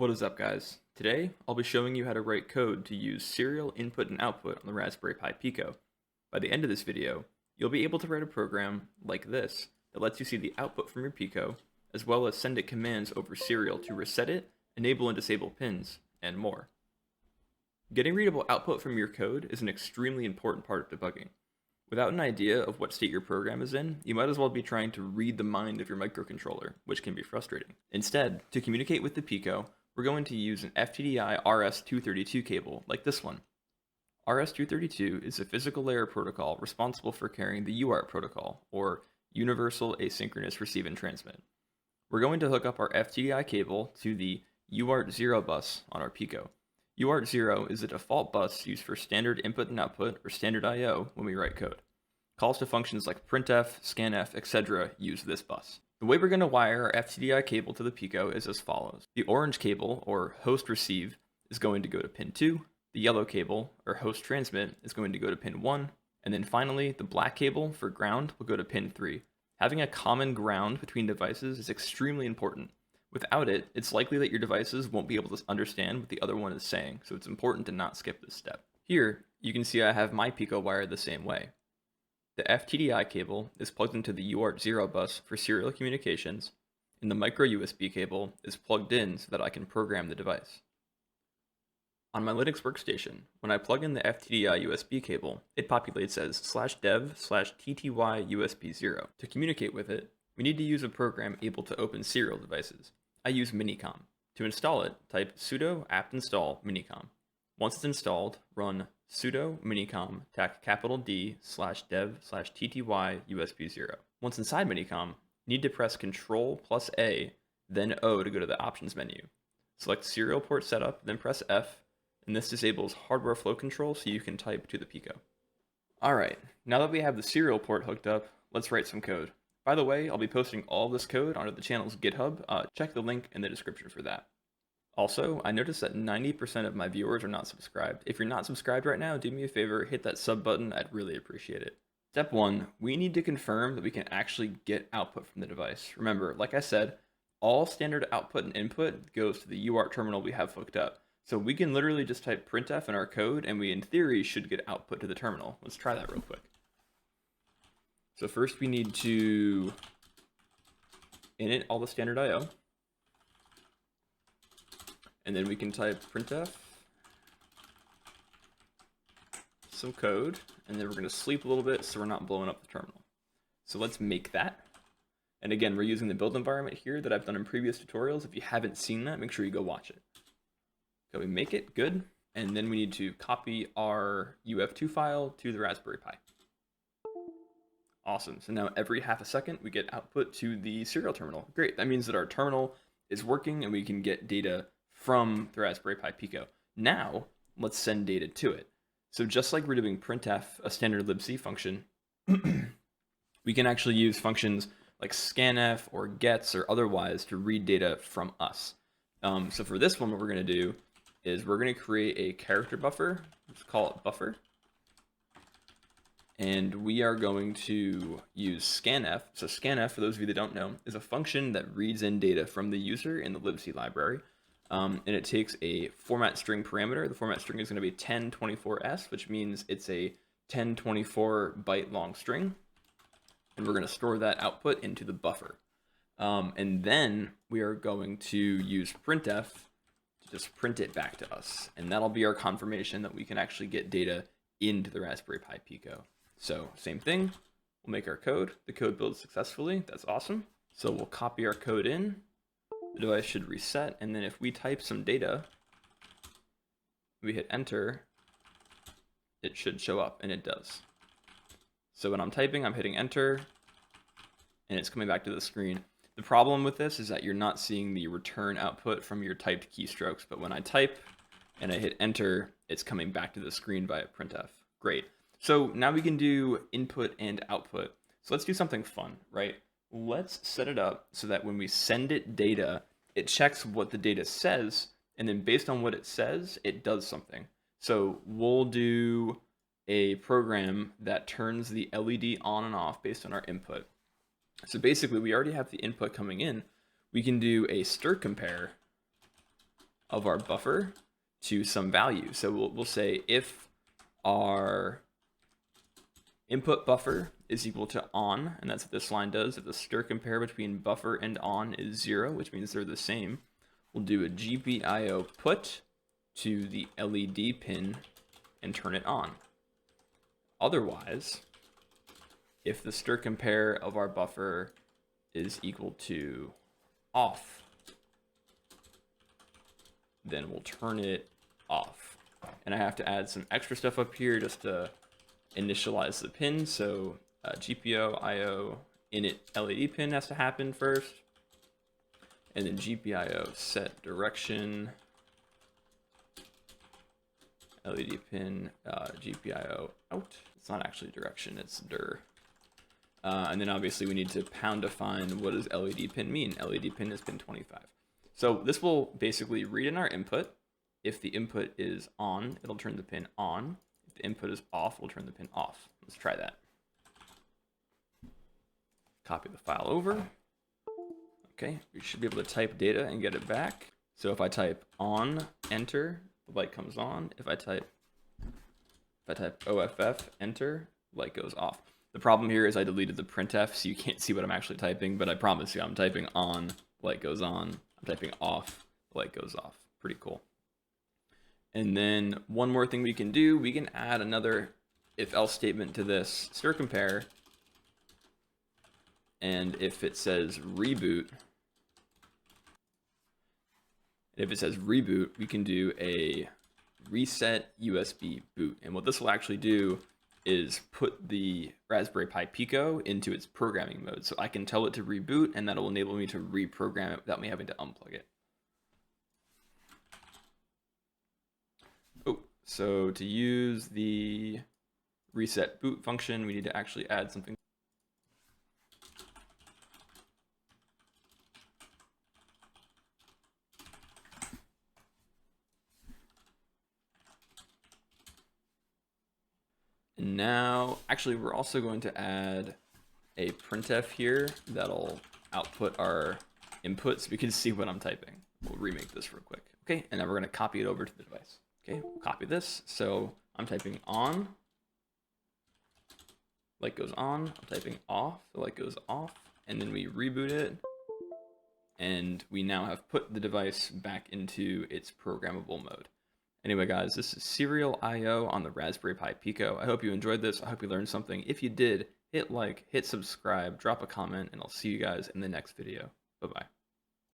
What is up, guys? Today, I'll be showing you how to write code to use serial input and output on the Raspberry Pi Pico. By the end of this video, you'll be able to write a program like this that lets you see the output from your Pico, as well as send it commands over serial to reset it, enable and disable pins, and more. Getting readable output from your code is an extremely important part of debugging. Without an idea of what state your program is in, you might as well be trying to read the mind of your microcontroller, which can be frustrating. Instead, to communicate with the Pico, we're going to use an FTDI RS232 cable, like this one. RS232 is a physical layer protocol responsible for carrying the UART protocol, or Universal Asynchronous Receive and Transmit. We're going to hook up our FTDI cable to the UART0 bus on our Pico. UART0 is the default bus used for standard input and output, or standard I/O, when we write code. Calls to functions like printf, scanf, etc. use this bus. The way we're going to wire our FTDI cable to the Pico is as follows. The orange cable, or host receive, is going to go to pin 2. The yellow cable, or host transmit, is going to go to pin 1. And then finally, the black cable, for ground, will go to pin 3. Having a common ground between devices is extremely important. Without it, it's likely that your devices won't be able to understand what the other one is saying, so it's important to not skip this step. Here, you can see I have my Pico wired the same way. The FTDI cable is plugged into the UART0 bus for serial communications, and the micro USB cable is plugged in so that I can program the device. On my Linux workstation, when I plug in the FTDI USB cable, it populates as /dev/tty USB0. To communicate with it, we need to use a program able to open serial devices. I use Minicom. To install it, type sudo apt install minicom. Once it's installed, run sudo minicom $D/dev/tty USB0. Once inside Minicom, you need to press Ctrl+A, then O to go to the options menu. Select serial port setup, then press F, and this disables hardware flow control so you can type to the Pico. Alright, now that we have the serial port hooked up, let's write some code. By the way, I'll be posting all this code onto the channel's GitHub. Check the link in the description for that. Also, I noticed that 90% of my viewers are not subscribed. If you're not subscribed right now, do me a favor, hit that sub button. I'd really appreciate it. Step 1, we need to confirm that we can actually get output from the device. Remember, like I said, all standard output and input goes to the UART terminal we have hooked up. So we can literally just type printf in our code, and we in theory should get output to the terminal. Let's try that real quick. So first we need to init all the standard I/O. And then we can type printf, some code, and then we're going to sleep a little bit so we're not blowing up the terminal. So let's make that. And again, we're using the build environment here that I've done in previous tutorials. If you haven't seen that, make sure you go watch it. So we make it, good. And then we need to copy our UF2 file to the Raspberry Pi. Awesome. So now every half a second, we get output to the serial terminal. Great. That means that our terminal is working and we can get data from the Raspberry Pi Pico. Now, let's send data to it. So just like we're doing printf, a standard libc function, we can actually use functions like scanf or gets or otherwise to read data from us. So for this one, what we're going to do is we're going to create a character buffer. Let's call it buffer. And we are going to use scanf. So scanf, for those of you that don't know, is a function that reads in data from the user in the libc library. And it takes a format string parameter. The format string is going to be 1024s, which means it's a 1024 byte long string. And we're going to store that output into the buffer. And then we are going to use printf to just print it back to us. And that'll be our confirmation that we can actually get data into the Raspberry Pi Pico. So same thing, we'll make our code. The code builds successfully. That's awesome. So we'll copy our code in. The device should reset, and then if we type some data, we hit enter, it should show up, and it does. So when I'm typing, I'm hitting enter, and it's coming back to the screen. The problem with this is that you're not seeing the return output from your typed keystrokes, but when I type and I hit enter, it's coming back to the screen via printf. Great. So now we can do input and output. So let's do something fun, right? Let's set it up so that when we send it data, it checks what the data says, and then based on what it says, it does something. So we'll do a program that turns the LED on and off based on our input. So basically, we already have the input coming in. We can do a stir compare of our buffer to some value. So we'll say if our input buffer is equal to on, and that's what this line does. If the stir compare between buffer and on is 0, which means they're the same, we'll do a GPIO put to the LED pin and turn it on. Otherwise, if the stir compare of our buffer is equal to off, then we'll turn it off. And I have to add some extra stuff up here just to initialize the pin. So GPIO IO init LED pin has to happen first, and then GPIO set direction LED pin GPIO out. It's not actually direction, it's dir. And then obviously we need to pound define what does LED pin mean. LED pin is pin 25. So this will basically read in our input. If the input is on, it'll turn the pin on. If the input is off, we'll turn the pin off. Let's try that. Copy the file over. Okay, we should be able to type data and get it back. So if I type on, enter, the light comes on. If I type OFF, enter, light goes off. The problem here is I deleted the printf, so you can't see what I'm actually typing, but I promise you I'm typing on, light goes on. I'm typing off, light goes off. Pretty cool. And then one more thing we can do, we can add another if-else statement to this stir compare. And if it says reboot, we can do a reset USB boot. And what this will actually do is put the Raspberry Pi Pico into its programming mode. So I can tell it to reboot, and that'll enable me to reprogram it without me having to unplug it. Oh, so to use the reset boot function, we need to actually add something. And now, actually, we're also going to add a printf here that'll output our input so we can see what I'm typing. We'll remake this real quick. Okay, and then we're going to copy it over to the device. Okay, we'll copy this. So I'm typing on, light goes on. I'm typing off, the light goes off. And then we reboot it. And we now have put the device back into its programmable mode. Anyway, guys, this is Serial IO on the Raspberry Pi Pico. I hope you enjoyed this. I hope you learned something. If you did, hit like, hit subscribe, drop a comment, and I'll see you guys in the next video. Bye-bye.